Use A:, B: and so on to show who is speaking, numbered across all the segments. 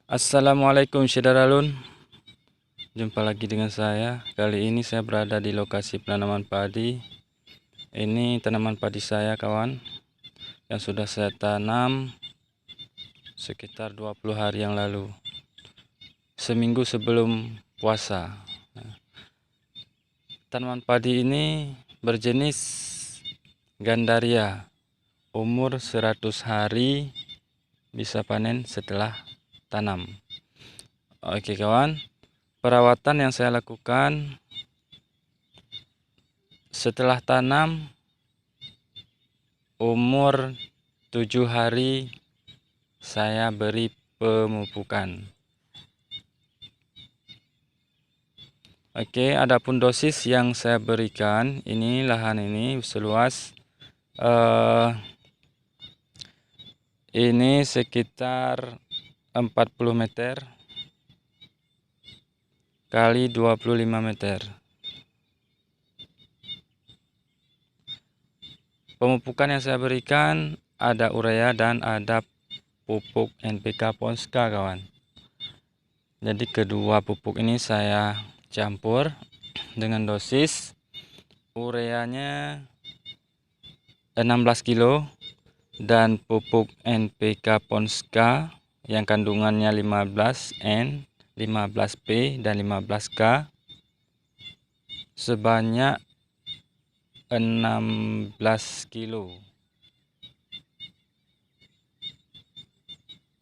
A: Assalamualaikum Syederalun. Jumpa lagi dengan saya. Kali ini saya berada di lokasi penanaman padi. Ini tanaman padi saya kawan, yang sudah saya tanam sekitar 20 hari yang lalu, seminggu sebelum puasa. Tanaman padi ini berjenis Gandaria, umur 100 hari, bisa panen setelah tanam. Oke kawan, perawatan yang saya lakukan setelah tanam umur 7 hari, saya beri pemupukan. Oke, adapun dosis yang saya berikan, ini lahan ini seluas ini sekitar 40 meter kali 25 meter. Pemupukan yang saya berikan ada urea dan ada pupuk NPK Ponska kawan. Jadi kedua pupuk ini saya campur dengan dosis ureanya 16 kilo dan pupuk NPK Ponska yang kandungannya 15N, 15P dan 15K sebanyak 16 kilo.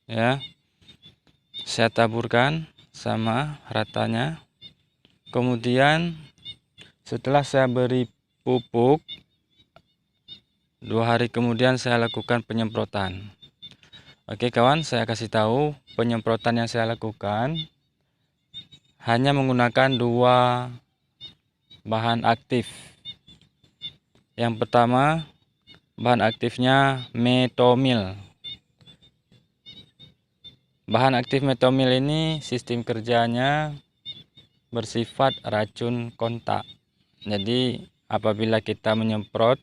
A: Ya. Saya taburkan sama ratanya. Kemudian setelah saya beri pupuk, 2 hari kemudian saya lakukan penyemprotan. Oke kawan, saya kasih tahu penyemprotan yang saya lakukan hanya menggunakan 2 bahan aktif. Yang pertama, bahan aktifnya metomil. Bahan aktif metomil ini sistem kerjanya bersifat racun kontak. Jadi apabila kita menyemprot,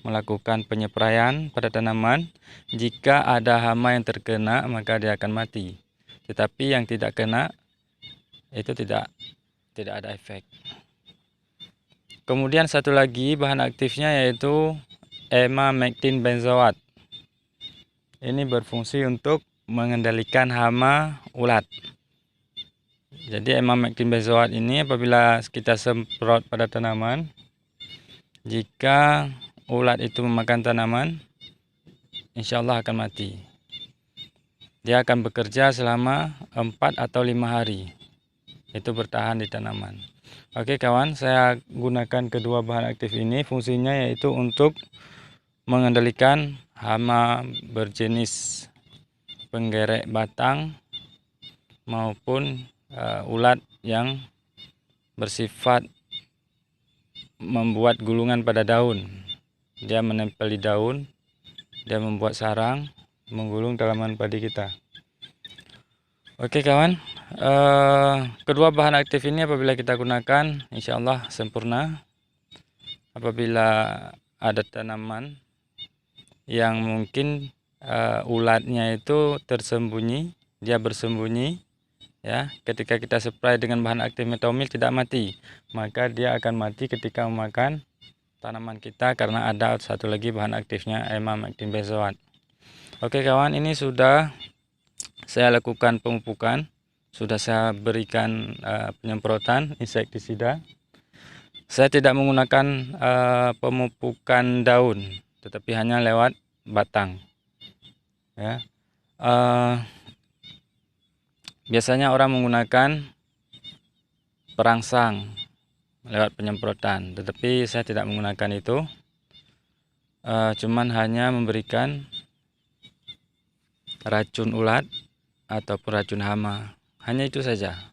A: melakukan penyepraian pada tanaman, jika ada hama yang terkena maka dia akan mati. Tetapi yang tidak kena itu tidak ada efek. Kemudian satu lagi bahan aktifnya yaitu emamectin benzoat. Ini berfungsi untuk mengendalikan hama ulat. Jadi emamectin benzoat ini apabila kita semprot pada tanaman, jika ulat itu memakan tanaman, insya Allah akan mati. Dia akan bekerja selama 4 atau 5 hari. Itu bertahan di tanaman. Oke kawan, saya gunakan kedua bahan aktif ini. Fungsinya yaitu untuk mengendalikan hama berjenis penggerek batang maupun ulat yang bersifat membuat gulungan pada daun. Dia menempel di daun, dia membuat sarang, menggulung tanaman padi kita. Oke kawan, kedua bahan aktif ini apabila kita gunakan insya Allah sempurna. Apabila ada tanaman yang mungkin ulatnya itu tersembunyi, dia bersembunyi, ya, ketika kita spray dengan bahan aktif metomil tidak mati, maka dia akan mati ketika memakan tanaman kita karena ada satu lagi bahan aktifnya emamectin benzoat. Oke kawan, ini sudah saya lakukan pemupukan, sudah saya berikan penyemprotan insektisida. Saya tidak menggunakan pemupukan daun, tetapi hanya lewat batang. Ya, biasanya orang menggunakan perangsang lewat penyemprotan, tetapi saya tidak menggunakan itu. Cuman hanya memberikan racun ulat ataupun racun hama, hanya itu saja.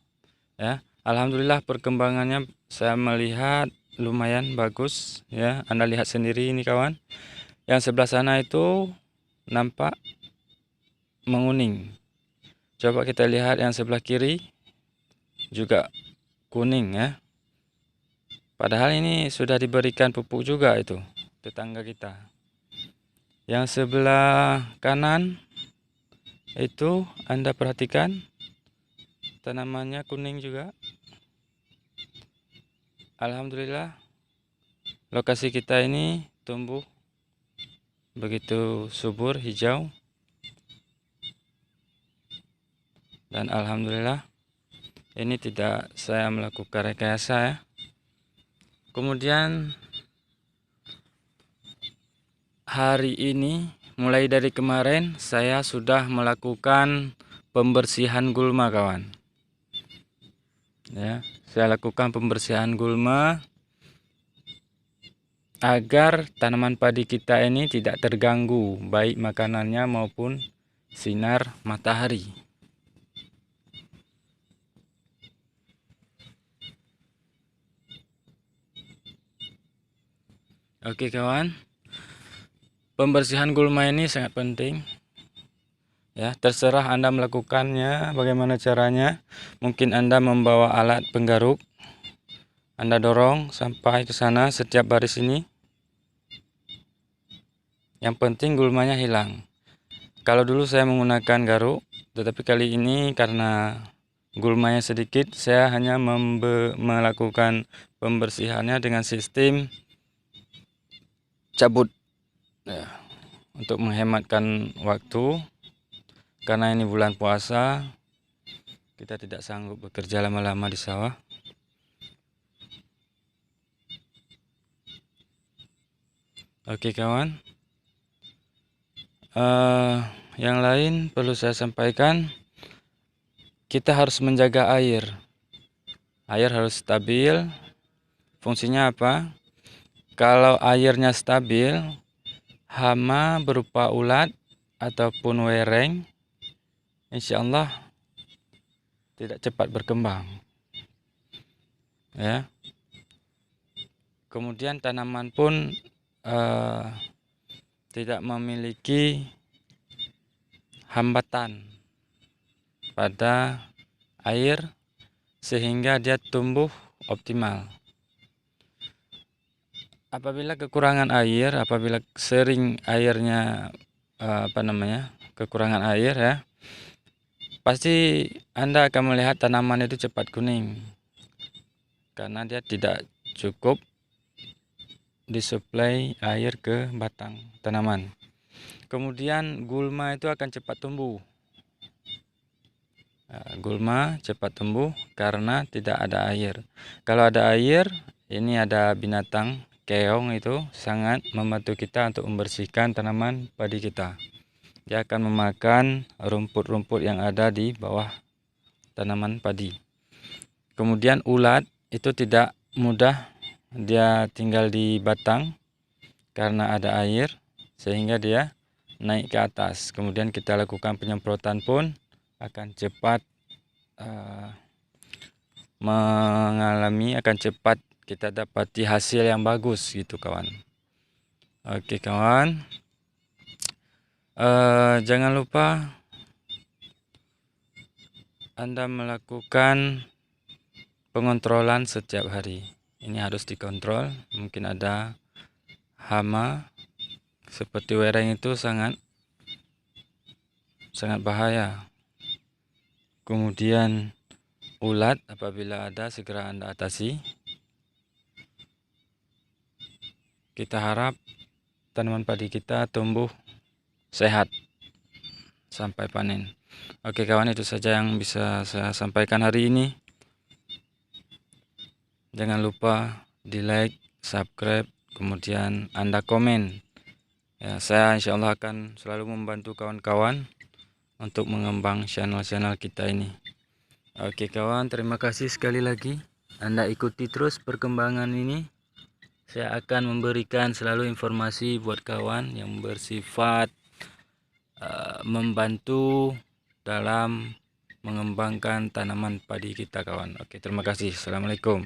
A: Ya, alhamdulillah perkembangannya saya melihat lumayan bagus. Ya, Anda lihat sendiri ini kawan, yang sebelah sana itu nampak menguning. Coba kita lihat yang sebelah kiri juga kuning ya. Padahal ini sudah diberikan pupuk juga itu tetangga kita. Yang sebelah kanan Itu Anda perhatikan, tanamannya kuning juga. Alhamdulillah, lokasi kita ini tumbuh begitu subur, hijau. Dan alhamdulillah, ini tidak saya melakukan rekayasa ya. Kemudian hari ini, mulai dari kemarin, saya sudah melakukan pembersihan gulma, kawan. Ya, saya lakukan pembersihan gulma agar tanaman padi kita ini tidak terganggu, baik makanannya maupun sinar matahari. Oke kawan, pembersihan gulma ini sangat penting. Ya, terserah Anda melakukannya, bagaimana caranya. Mungkin Anda membawa alat penggaruk, Anda dorong sampai ke sana setiap baris ini. Yang penting gulmanya hilang. Kalau dulu saya menggunakan garuk, tetapi kali ini karena gulmanya sedikit, saya hanya melakukan pembersihannya dengan sistem cabut ya, untuk menghematkan waktu. Karena ini bulan puasa, kita tidak sanggup bekerja lama-lama di sawah. Oke kawan, yang lain perlu saya sampaikan, kita harus menjaga air. Air harus stabil. Fungsinya apa? Kalau airnya stabil, hama berupa ulat ataupun wereng, insya Allah tidak cepat berkembang. Ya. Kemudian tanaman pun tidak memiliki hambatan pada air sehingga dia tumbuh optimal. Apabila kekurangan air, apabila sering airnya kekurangan air ya, pasti Anda akan melihat tanaman itu cepat kuning karena dia tidak cukup disuplai air ke batang tanaman. Kemudian gulma itu akan cepat tumbuh. Gulma cepat tumbuh karena tidak ada air. Kalau ada air, ini ada binatang keong, itu sangat membantu kita untuk membersihkan tanaman padi kita. Dia akan memakan rumput-rumput yang ada di bawah tanaman padi. Kemudian ulat itu tidak mudah, dia tinggal di batang karena ada air sehingga dia naik ke atas. Kemudian kita lakukan penyemprotan pun akan cepat akan cepat kita dapati hasil yang bagus gitu kawan. Oke kawan, jangan lupa Anda melakukan pengontrolan setiap hari. Ini harus dikontrol. Mungkin ada hama seperti wereng, itu sangat bahaya. Kemudian ulat, apabila ada segera Anda atasi. Kita harap tanaman padi kita tumbuh sehat sampai panen. Oke kawan, itu saja yang bisa saya sampaikan hari ini. Jangan lupa di like, subscribe, kemudian Anda komen. Ya, saya insya Allah akan selalu membantu kawan-kawan untuk mengembang channel-channel kita ini. Oke kawan, terima kasih sekali lagi. Anda ikuti terus perkembangan ini. Saya akan memberikan selalu informasi buat kawan yang bersifat membantu dalam mengembangkan tanaman padi kita kawan. Oke, terima kasih. Assalamualaikum.